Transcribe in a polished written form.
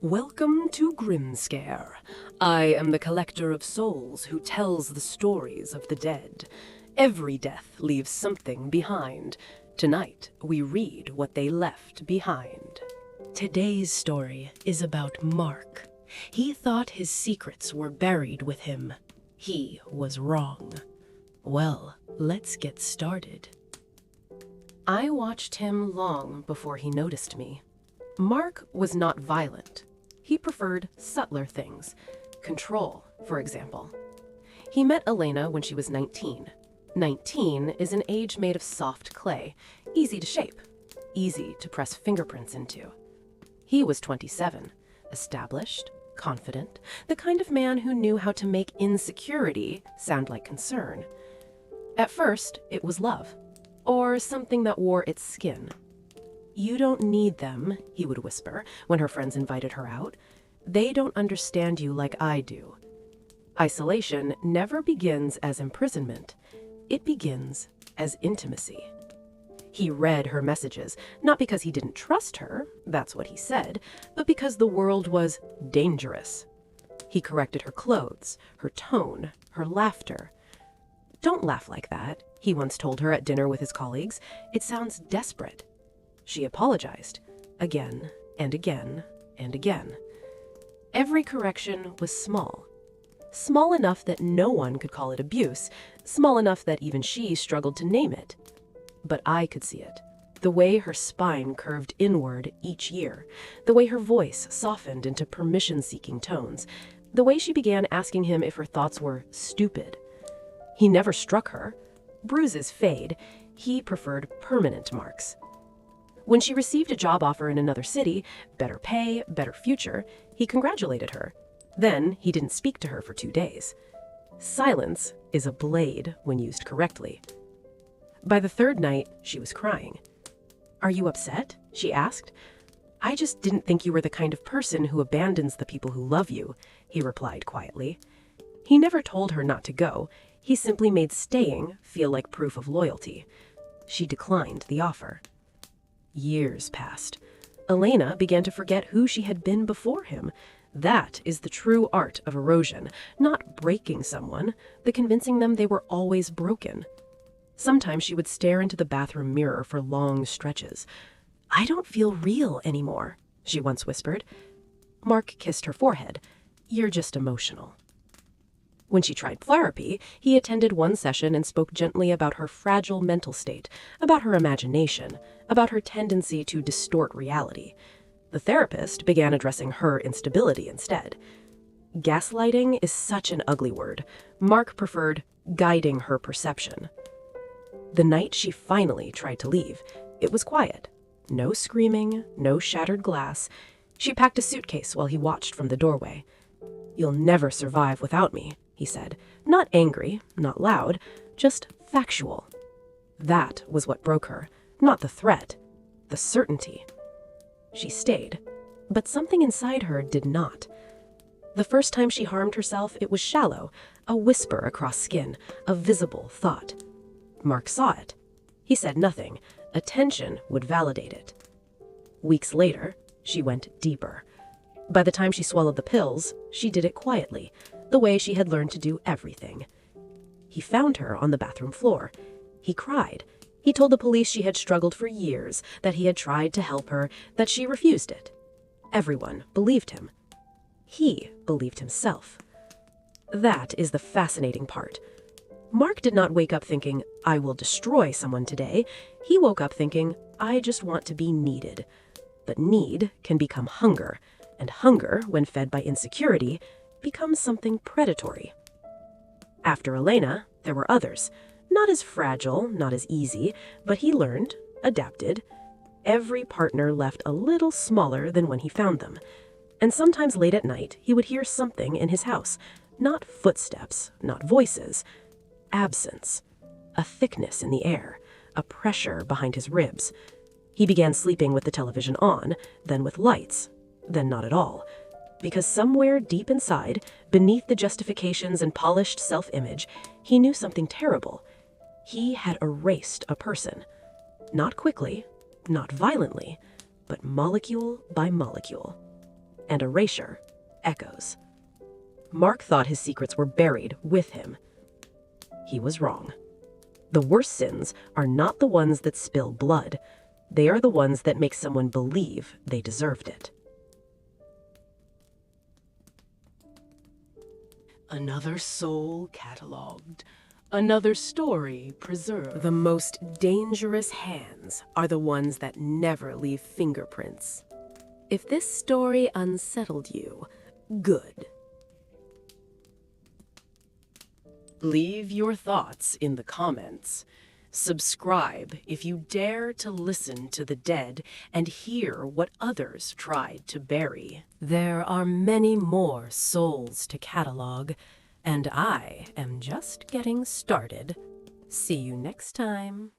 Welcome to Grimscare. I am the collector of souls who tells the stories of the dead. Every death leaves something behind. Tonight, we read what they left behind. Today's story is about Mark. He thought his secrets were buried with him. He was wrong. Well, let's get started. I watched him long before he noticed me. Mark was not violent. He preferred subtler things. Control, for example. He met Elena when she was 19. 19 is an age made of soft clay, easy to shape, easy to press fingerprints into. He was 27, established, confident, the kind of man who knew how to make insecurity sound like concern. At first, it was love, or something that wore its skin. "You don't need them," he would whisper when her friends invited her out. "They don't understand you like I do." Isolation never begins as imprisonment. It begins as intimacy. He read her messages, not because he didn't trust her, that's what he said, but because the world was dangerous. He corrected her clothes, her tone, her laughter. "Don't laugh like that," he once told her at dinner with his colleagues. "It sounds desperate." She apologized, again and again and again. Every correction was small. Small enough that no one could call it abuse, small enough that even she struggled to name it. But I could see it. The way her spine curved inward each year, the way her voice softened into permission-seeking tones, the way she began asking him if her thoughts were stupid. He never struck her. Bruises fade. He preferred permanent marks. When she received a job offer in another city, better pay, better future, he congratulated her. Then he didn't speak to her for 2 days. Silence is a blade when used correctly. By the third night, she was crying. "Are you upset?" she asked. "I just didn't think you were the kind of person who abandons the people who love you," he replied quietly. He never told her not to go. He simply made staying feel like proof of loyalty. She declined the offer. Years passed. Elena began to forget who she had been before him. That is the true art of erosion, not breaking someone, the convincing them they were always broken. Sometimes she would stare into the bathroom mirror for long stretches. "I don't feel real anymore," she once whispered. Mark kissed her forehead. "You're just emotional." When she tried therapy, he attended one session and spoke gently about her fragile mental state, about her imagination, about her tendency to distort reality. The therapist began addressing her instability instead. Gaslighting is such an ugly word. Mark preferred guiding her perception. The night she finally tried to leave, it was quiet. No screaming, no shattered glass. She packed a suitcase while he watched from the doorway. "You'll never survive without me," he said. Not angry, not loud, just factual. That was what broke her, not the threat, the certainty. She stayed, but something inside her did not. The first time she harmed herself, it was shallow, a whisper across skin, a visible thought. Mark saw it. He said nothing. Attention would validate it. Weeks later, she went deeper. By the time she swallowed the pills, she did it quietly, the way she had learned to do everything. He found her on the bathroom floor. He cried. He told the police she had struggled for years, that he had tried to help her, that she refused it. Everyone believed him. He believed himself. That is the fascinating part. Mark did not wake up thinking, "I will destroy someone today." He woke up thinking, "I just want to be needed." But need can become hunger, and hunger, when fed by insecurity, becomes something predatory. After Elena, there were others. Not as fragile, not as easy, but he learned, adapted. Every partner left a little smaller than when he found them. And sometimes late at night, he would hear something in his house. Not footsteps, not voices. Absence. A thickness in the air. A pressure behind his ribs. He began sleeping with the television on, then with lights, then not at all. Because somewhere deep inside, beneath the justifications and polished self-image, he knew something terrible. He had erased a person. Not quickly, not violently, but molecule by molecule. and erasure echoes. Mark thought his secrets were buried with him. He was wrong. The worst sins are not the ones that spill blood. They are the ones that make someone believe they deserved it. Another soul cataloged. Another story preserved. The most dangerous hands are the ones that never leave fingerprints. If this story unsettled you, good. Leave your thoughts in the comments. Subscribe if you dare to listen to the dead and hear what others tried to bury. There are many more souls to catalog, and I am just getting started. See you next time.